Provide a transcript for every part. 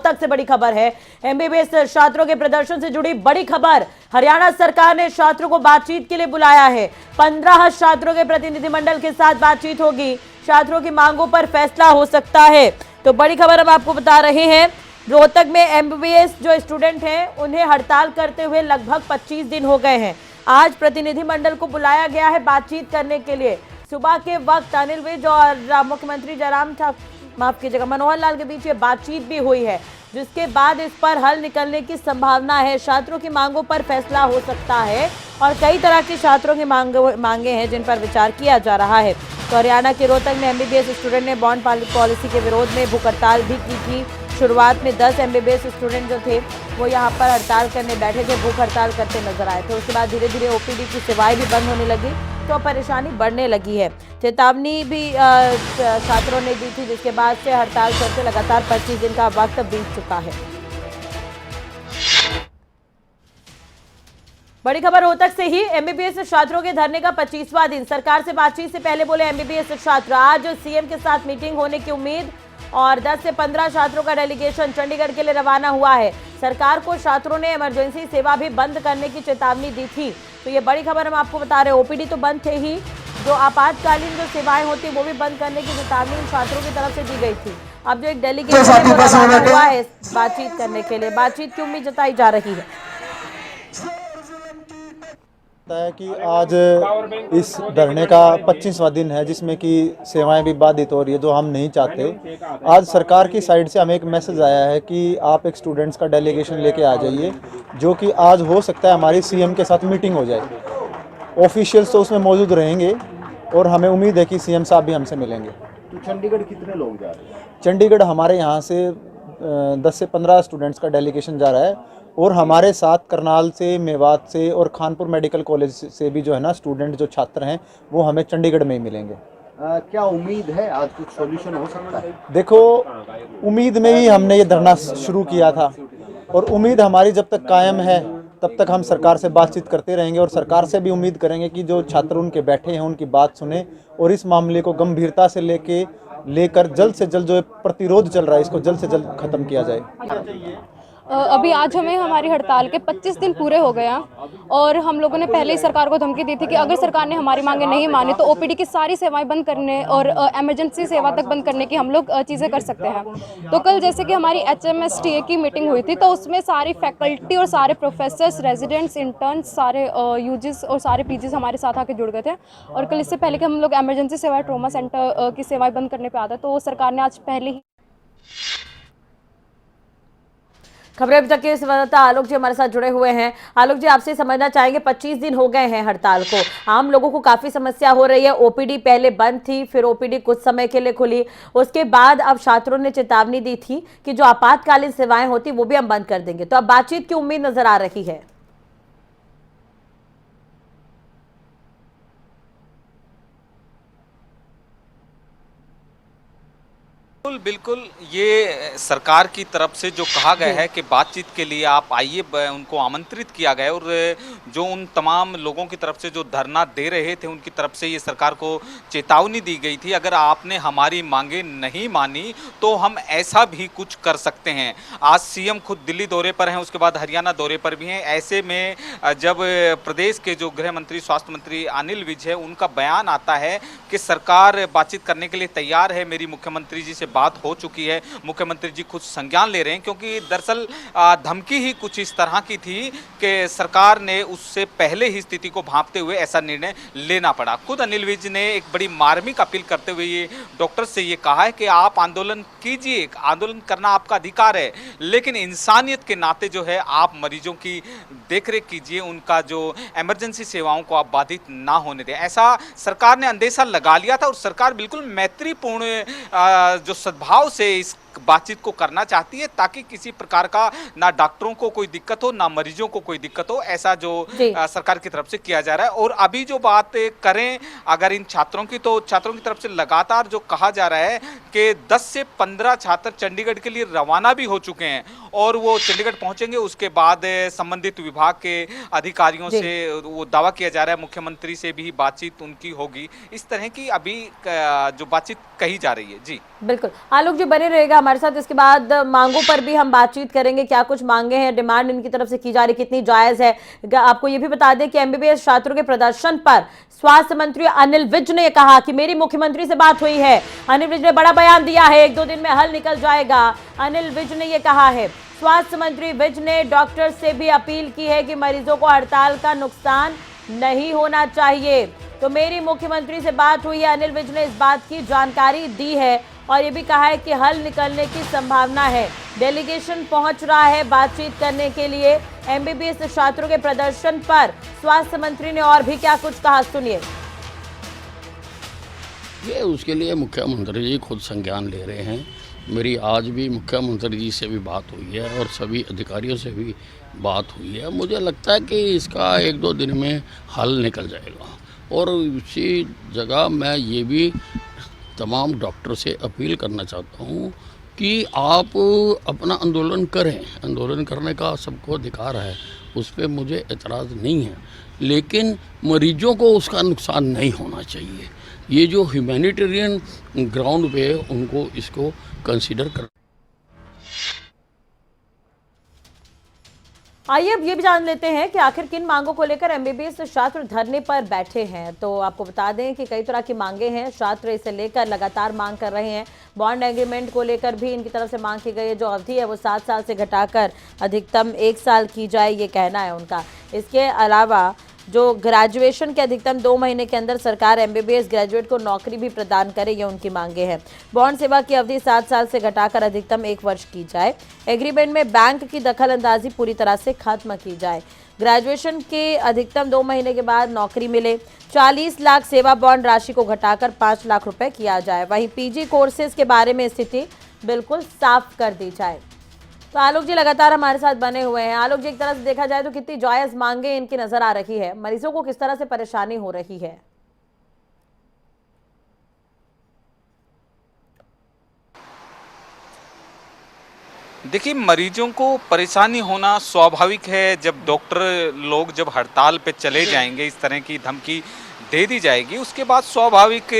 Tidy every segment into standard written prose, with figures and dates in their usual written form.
रोहतक से बड़ी खबर है। एमबीबीएस छात्रों के प्रदर्शन से जुड़ी बड़ी खबर। हरियाणा सरकार ने छात्रों को बातचीत के लिए बुलाया है। 15 छात्रों के प्रतिनिधिमंडल के साथ बातचीत होगी। छात्रों की मांगों पर फैसला हो सकता है। तो बड़ी खबर हम आपको बता रहे हैं। रोहतक में एमबीबीएस जो स्टूडेंट हैं उन्हें हड़ताल करते हुए लगभग 25 दिन हो गए हैं। आज प्रतिनिधिमंडल को बुलाया गया है बातचीत करने के लिए। सुबह के वक्त अनिल विज और मुख्यमंत्री मनोहर लाल के बीच ये बातचीत भी हुई है, जिसके बाद इस पर हल निकलने की संभावना है। छात्रों की मांगों पर फैसला हो सकता है और कई तरह की छात्रों की मांगे हैं जिन पर विचार किया जा रहा है। तो हरियाणा के रोहतक में एमबीबीएस स्टूडेंट ने बॉन्ड पॉलिसी के विरोध में भूख हड़ताल भी की थी। शुरुआत में 10 एमबीबीएस स्टूडेंट जो थे वो यहाँ पर हड़ताल करने बैठे थे, भूख हड़ताल करते नजर आए थे। उसके बाद धीरे धीरे ओपीडी की सेवाएं भी बंद होने लगी तो परेशानी बढ़ने लगी है। चेतावनी भी छात्रों ने दी थी, जिसके बाद से हड़ताल चलते लगातार 25 दिन का वक्त बीत चुका है। बड़ी खबर रोहतक से ही। एमबीबीएस छात्रों के धरने का 25वां दिन। सरकार से बातचीत से पहले बोले एमबीबीएस छात्र। आज सीएम के साथ मीटिंग होने की उम्मीद और 10 से 15 छात्रों का डेलीगेशन चंडीगढ़ के लिए रवाना हुआ है। सरकार को छात्रों ने इमरजेंसी सेवा भी बंद करने की चेतावनी दी थी। तो ये बड़ी खबर हम आपको बता रहे हैं। ओपीडी तो बंद थे ही, जो आपातकालीन जो सेवाएं होती वो भी बंद करने की चेतावनी छात्रों की तरफ से दी गई थी। अब जो एक डेलीगेशन है वो रवाना हुआ है बातचीत करने के लिए। बातचीत की उम्मीद जताई जा रही है है कि आज इस धरने का 25वां दिन है, जिसमें कि सेवाएं भी बाधित हो रही है, जो हम नहीं चाहते। आज सरकार की साइड से हमें एक मैसेज आया है कि आप एक स्टूडेंट्स का डेलीगेशन लेके आ जाइए, जो कि आज हो सकता है हमारी सीएम के साथ मीटिंग हो जाए। ऑफिशियल्स तो उसमें मौजूद रहेंगे और हमें उम्मीद है कि सीएम साहब भी हमसे मिलेंगे। तो चंडीगढ़ कितने लोग जा रहे हैं? चंडीगढ़ हमारे यहाँ से 10 से 15 स्टूडेंट्स का डेलीगेशन जा रहा है और हमारे साथ करनाल से, मेवात से और खानपुर मेडिकल कॉलेज से भी जो है ना स्टूडेंट जो छात्र हैं वो हमें चंडीगढ़ में ही मिलेंगे। क्या उम्मीद है आज कुछ सॉल्यूशन हो सकता है? देखो, उम्मीद में ही हमने ये धरना शुरू किया था और उम्मीद हमारी जब तक कायम है तब तक हम सरकार से बातचीत करते रहेंगे और सरकार से भी उम्मीद करेंगे कि जो छात्र उनके बैठे हैं उनकी बात सुने और इस मामले को गंभीरता से लेकर जल्द से जल्द जो प्रतिरोध चल रहा है इसको जल्द से जल्द खत्म किया जाए। अभी आज हमारी हड़ताल के 25 दिन पूरे हो गए हैं और हम लोगों ने पहले ही सरकार को धमकी दी थी कि अगर सरकार ने हमारी मांगे नहीं मानी तो ओपीडी की सारी सेवाएं बंद करने और इमरजेंसी सेवा तक बंद करने की हम लोग चीज़ें कर सकते हैं। तो कल जैसे कि हमारी HMSTA की मीटिंग हुई थी तो उसमें सारी फैकल्टी और सारे प्रोफेसर्स, रेजिडेंट्स, इंटर्न्स, सारे यूजीस और सारे पीजीस हमारे साथ आके जुड़ गए थे। और कल इससे पहले कि हम लोग इमरजेंसी सेवा, ट्रॉमा सेंटर की सेवाएँ बंद करने पर आते तो सरकार ने आज पहले ही। खबरें अभी तक के संवाददाता आलोक जी हमारे साथ जुड़े हुए हैं। आलोक जी, आपसे समझना चाहेंगे 25 दिन हो गए हैं हड़ताल को, आम लोगों को काफी समस्या हो रही है। ओपीडी पहले बंद थी, फिर ओपीडी कुछ समय के लिए खुली, उसके बाद अब छात्रों ने चेतावनी दी थी कि जो आपातकालीन सेवाएं होती वो भी हम बंद कर देंगे। तो अब बातचीत की उम्मीद नजर आ रही है। बिल्कुल, ये सरकार की तरफ से जो कहा गया है कि बातचीत के लिए आप आइए, उनको आमंत्रित किया गया और जो उन तमाम लोगों की तरफ से जो धरना दे रहे थे उनकी तरफ से ये सरकार को चेतावनी दी गई थी, अगर आपने हमारी मांगे नहीं मानी तो हम ऐसा भी कुछ कर सकते हैं। आज सीएम खुद दिल्ली दौरे पर हैं, उसके बाद हरियाणा दौरे पर भी हैं। ऐसे में जब प्रदेश के जो गृह मंत्री, स्वास्थ्य मंत्री अनिल विज है, उनका बयान आता है कि सरकार बातचीत करने के लिए तैयार है, मेरी मुख्यमंत्री जी से बात हो चुकी है, मुख्यमंत्री जी कुछ संज्ञान ले रहे हैं, क्योंकि दरअसल धमकी ही कुछ इस तरह की थी कि सरकार ने उससे पहले ही स्थिति को भांपते हुए ऐसा निर्णय लेना पड़ा। खुद अनिल विज ने एक बड़ी मार्मिक अपील करते हुए ये डॉक्टर से ये कहा है कि आप आंदोलन कीजिए, आंदोलन करना आपका अधिकार है, लेकिन इंसानियत के नाते जो है आप मरीजों की देखरेख कीजिए, उनका जो इमरजेंसी सेवाओं को आप बाधित ना होने दें। ऐसा सरकार ने अंदेशा लगा लिया था और सरकार बिल्कुल मैत्रीपूर्ण जो सद्भाव से इस बातचीत को करना चाहती है, ताकि किसी प्रकार का ना डॉक्टरों को कोई दिक्कत हो, ना मरीजों को कोई दिक्कत हो, ऐसा जो सरकार की तरफ से किया जा रहा है। और अभी जो बात करें अगर इन छात्रों की, तो छात्रों की तरफ से लगातार जो कहा जा रहा है कि 10 से 15 छात्र चंडीगढ़ के लिए रवाना भी हो चुके हैं और वो चंडीगढ़ पहुंचेंगे। उसके बाद संबंधित विभाग के अधिकारियों से वो दावा किया जा रहा है, मुख्यमंत्री से भी बातचीत उनकी होगी। इस तरह की अभी जो बातचीत कही जा रही है। जी बिल्कुल, आलोक जी बने रहेगा हमारे साथ। इसके बाद मांगों पर भी हम बातचीत करेंगे, क्या कुछ मांगे हैं, डिमांड इनकी तरफ से की जा रही कितनी जायज है। आपको ये भी बता दें कि एमबीबीएस छात्रों के प्रदर्शन पर स्वास्थ्य मंत्री अनिल विज ने कहा कि मेरी मुख्यमंत्री से बात हुई है। अनिल विज ने बड़ा बयान दिया है, 1-2 दिन में हल निकल जाएगा, अनिल विज ने यह कहा है। स्वास्थ्य मंत्री विज ने डॉक्टर से भी अपील की है कि मरीजों को हड़ताल का नुकसान नहीं होना चाहिए। तो मेरी मुख्यमंत्री से बात हुई है, अनिल विज ने इस बात की जानकारी दी है और ये भी कहा है कि हल निकलने की संभावना है। डेलीगेशन पहुंच रहा है बातचीत करने के लिए। एमबीबीएस छात्रों के प्रदर्शन पर स्वास्थ्य मंत्री ने और भी क्या कुछ कहा, सुनिए। ये उसके लिए मुख्यमंत्री जी खुद संज्ञान ले रहे हैं। मेरी आज भी मुख्यमंत्री जी से भी बात हुई है और सभी अधिकारियों से भी बात हुई है। मुझे लगता है कि इसका 1-2 दिन में हल निकल जाएगा। और इसी जगह मैं ये भी तमाम डॉक्टर से अपील करना चाहता हूँ कि आप अपना आंदोलन करें। आंदोलन करने का सबको अधिकार है, उस पर मुझे एतराज़ नहीं है, लेकिन मरीजों को उसका नुकसान नहीं होना चाहिए। ये जो ह्यूमैनिटेरियन ग्राउंड पे उनको इसको कंसीडर कर। आइए अब ये भी जान लेते हैं कि आखिर किन मांगों को लेकर एमबीबीएस छात्र धरने पर बैठे हैं। तो आपको बता दें कि कई तरह की मांगे हैं, छात्र इसे लेकर लगातार मांग कर रहे हैं। बॉन्ड एग्रीमेंट को लेकर भी इनकी तरफ से मांग की गई है, जो अवधि है वो 7 साल से घटाकर अधिकतम 1 साल की जाए, ये कहना है उनका। इसके अलावा जो ग्रेजुएशन के अधिकतम 2 महीने के अंदर सरकार एमबीबीएस ग्रेजुएट को नौकरी भी प्रदान करे, ये उनकी मांगे हैं। बॉन्ड सेवा की अवधि 7 साल से घटाकर अधिकतम 1 वर्ष की जाए। एग्रीमेंट में बैंक की दखल अंदाजी पूरी तरह से खत्म की जाए। ग्रेजुएशन के अधिकतम 2 महीने के बाद नौकरी मिले। 40 लाख सेवा बॉन्ड राशि को घटाकर 5 लाख रुपए किया जाए। वहीं पीजी कोर्सेज के बारे में स्थिति बिल्कुल साफ कर दी जाए। तो आलोक जी लगातार हमारे साथ बने हुए हैं। आलोक जी, एक तरह से देखा जाए तो कितनी जायज मांगे इनकी नजर आ रही है, मरीजों को किस तरह से परेशानी हो रही है? देखिए, मरीजों को परेशानी होना स्वाभाविक है। जब डॉक्टर लोग जब हड़ताल पे चले जाएंगे, इस तरह की धमकी दे दी जाएगी, उसके बाद स्वाभाविक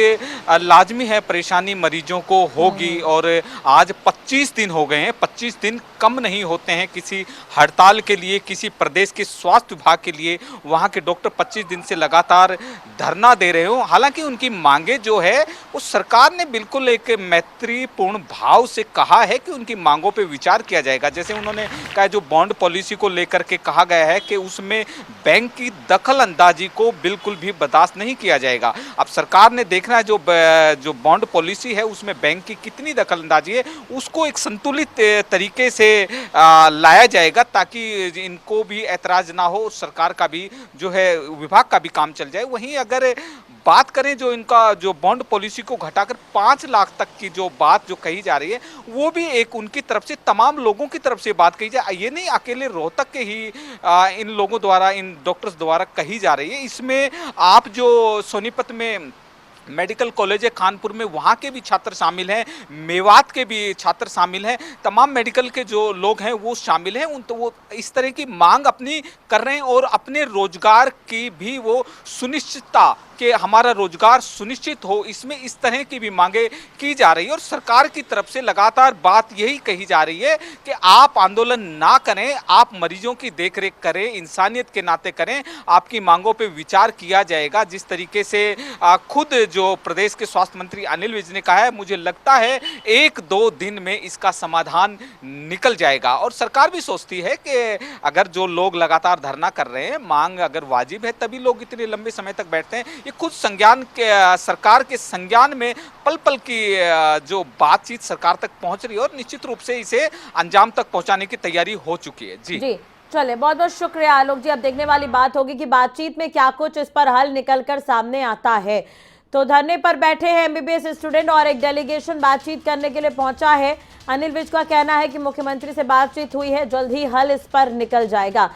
लाजमी है परेशानी मरीजों को होगी। और आज 25 दिन हो गए हैं, 25 दिन कम नहीं होते हैं किसी हड़ताल के लिए, किसी प्रदेश के स्वास्थ्य विभाग के लिए। वहाँ के डॉक्टर 25 दिन से लगातार धरना दे रहे हो। हालांकि उनकी मांगे जो है वो सरकार ने बिल्कुल एक मैत्रीपूर्ण भाव से कहा है कि उनकी मांगों पे विचार किया जाएगा। जैसे उन्होंने कहा, जो बॉन्ड पॉलिसी को लेकर के कहा गया है कि उसमें बैंक की दखल अंदाजी को बिल्कुल भी बर्दाश्त नहीं किया जाएगा। अब सरकार ने देखना है जो बॉन्ड पॉलिसी है उसमें बैंक की कितनी दखल अंदाजी है, उसको एक संतुलित तरीके से लाया जाएगा, ताकि इनको भी ऐतराज ना हो, सरकार का भी जो है विभाग का भी काम चल जाए। वहीं अगर बात करें जो इनका जो बॉन्ड पॉलिसी को घटाकर 5 लाख तक की जो बात जो कही जा रही है, वो भी एक उनकी तरफ से, तमाम लोगों की तरफ से बात कही जाए। ये नहीं अकेले रोहतक के ही इन लोगों द्वारा, इन डॉक्टर्स द्वारा कही जा रही है। इसमें आप जो सोनीपत में मेडिकल कॉलेज है कानपुर में, वहाँ के भी छात्र शामिल हैं, मेवात के भी छात्र शामिल हैं, तमाम मेडिकल के जो लोग हैं वो शामिल हैं। उन तो वो इस तरह की मांग अपनी कर रहे हैं और अपने रोजगार की भी वो सुनिश्चितता कि हमारा रोजगार सुनिश्चित हो, इसमें इस तरह की भी मांगे की जा रही है। और सरकार की तरफ से लगातार बात यही कही जा रही है कि आप आंदोलन ना करें, आप मरीजों की देखरेख करें, इंसानियत के नाते करें, आपकी मांगों पे विचार किया जाएगा। जिस तरीके से खुद जो प्रदेश के स्वास्थ्य मंत्री अनिल विज ने कहा है, मुझे लगता है 1-2 दिन में इसका समाधान निकल जाएगा। और सरकार भी सोचती है कि अगर जो लोग लगातार धरना कर रहे हैं, मांग अगर वाजिब है तभी लोग इतने लंबे समय तक बैठते हैं। ये खुद संज्ञान के सरकार के संज्ञान में पल पल की जो बातचीत सरकार तक पहुंच रही है और निश्चित रूप से इसे अंजाम तक पहुंचाने की तैयारी हो चुकी है। जी चले, बहुत बहुत शुक्रिया आलोक जी। अब देखने वाली बात होगी कि बातचीत में क्या कुछ इस पर हल निकलकर सामने आता है। तो धरने पर बैठे हैं एमबीबीएस स्टूडेंट और एक डेलीगेशन बातचीत करने के लिए पहुंचा है। अनिल विज का कहना है कि मुख्यमंत्री से बातचीत हुई है, जल्द ही हल इस पर निकल जाएगा।